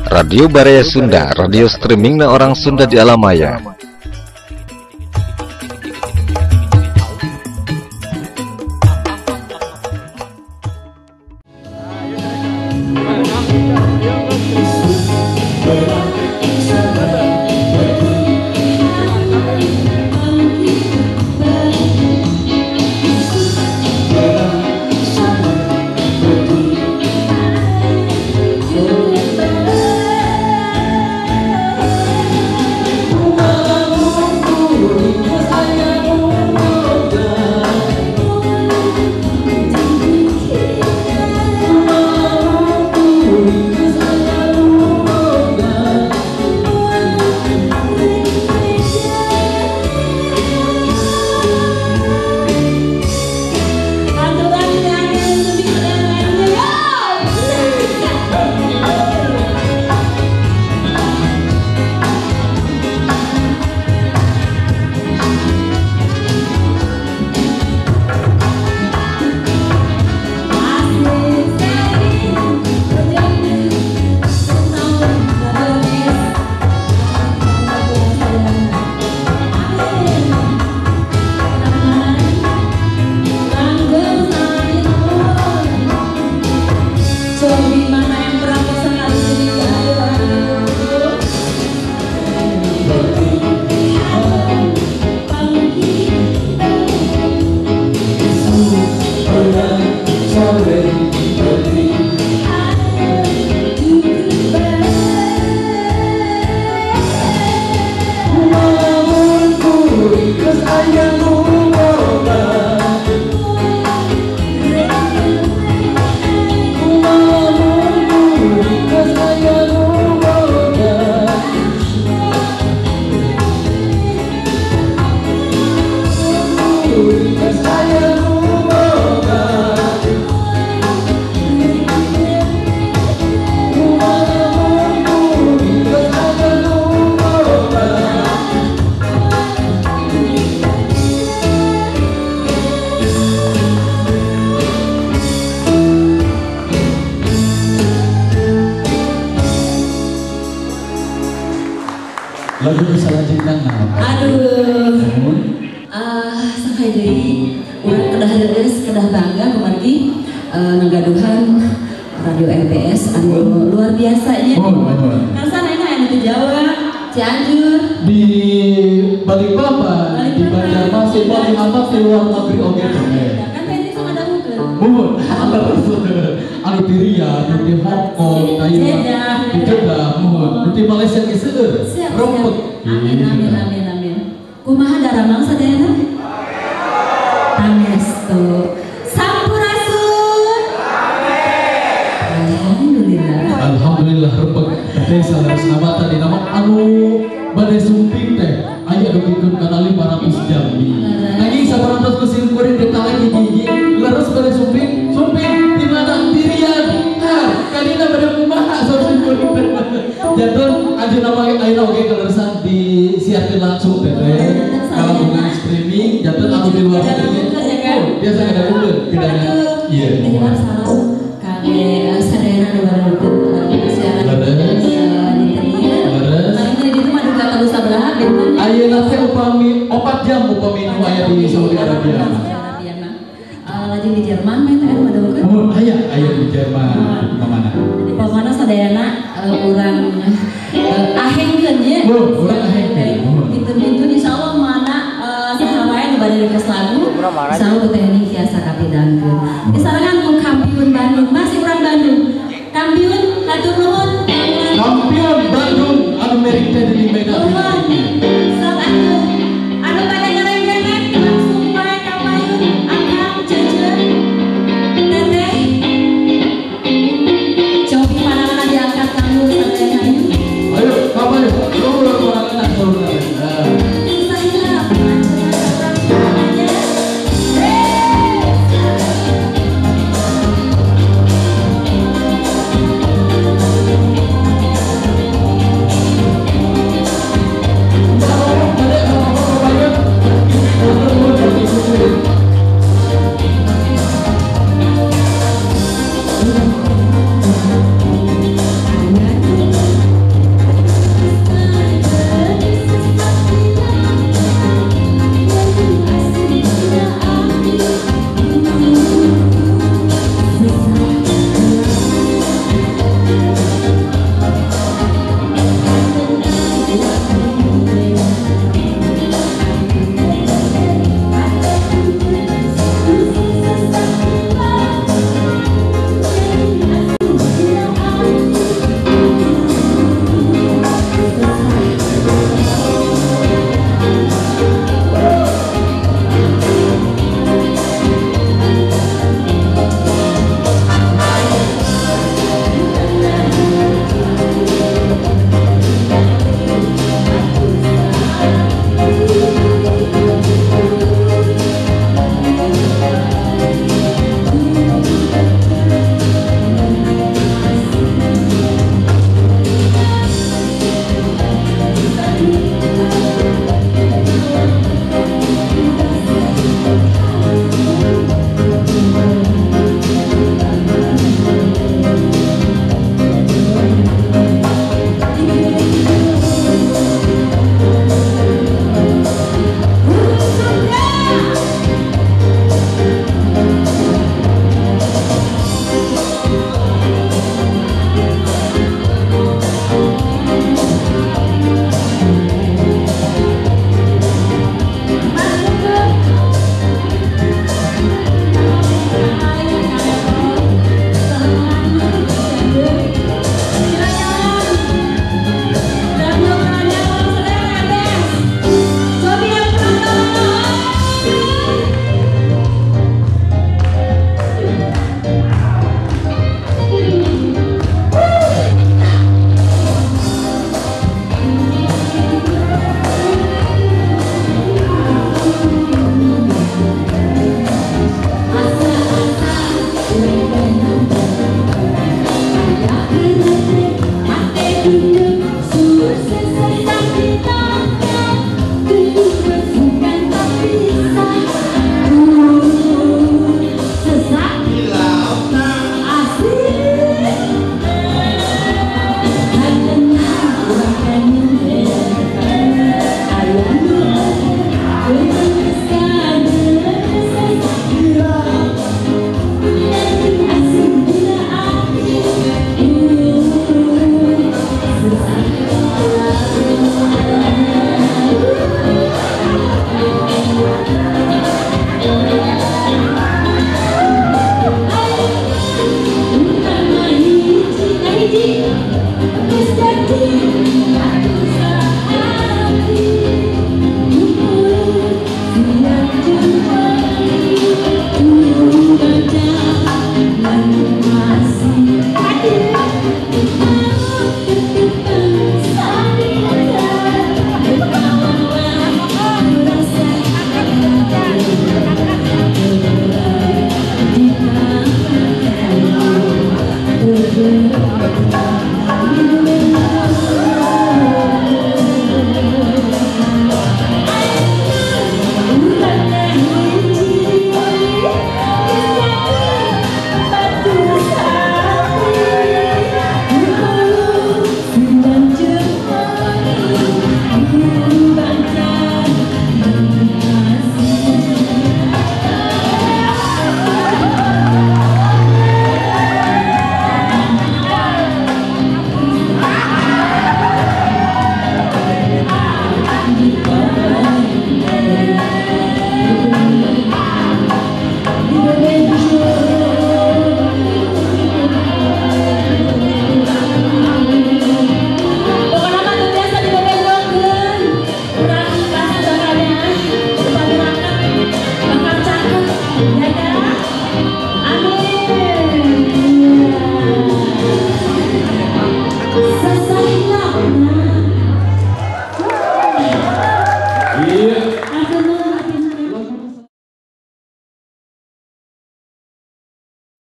Radio Baraya Sunda, radio streaming na orang Sunda di alam maya. Lagu bisa lanjutkan nah. Aduh. Sampai deui urang kedah leres kedah bangga kumargi ngagaduhan radio RPS anu luar biasanya. Karsan enak anu di Jawa, Cianjur, di Balikpapan, di Banjarmasin, di apa di luar negeri oke teh. Kan tadi sama damukeun. Muhun, anu di Riyadh, di Hong Kong, di Jeddah, muhun, di Malaysia geus seueur. Rompet. Amin amin amin amin. Kumaha daramang sadayana? Pangestu. Sampurasun. Alhamdulillah. Alhamdulillah rempet. Teh salares nama tadi nama anu bade sumping teh aya dugikeun kana 500 jambi. Lagi 100 kusin kuring kita lagi gigi. Leres bade sumping di mana? Di Riyadh. Kadina bade kumaha sumping kuring. Jatuh aja nama ayeuna oge kaleresan disiarkeun langsung teh. Kalau bukan streaming jatuh anu di luar negeri. Biasa kada mungkin bedanya. Iya. Terima kasih. Kage sadayana nu barukeun siaran. Ayeuna teh upami 4 jam upami nu aya di Saudi Arabia. Lajeng di Jerman mah teh anu madeukeun. Oh, aya di Jerman. Pamana? Pamana sadayana urang ahengkeun nya. Urang ahengkeun. Pintu-pintu insyaallah mana saha wae nu bade request lagu. Insyaallah Teh Nining tiasa kapidang.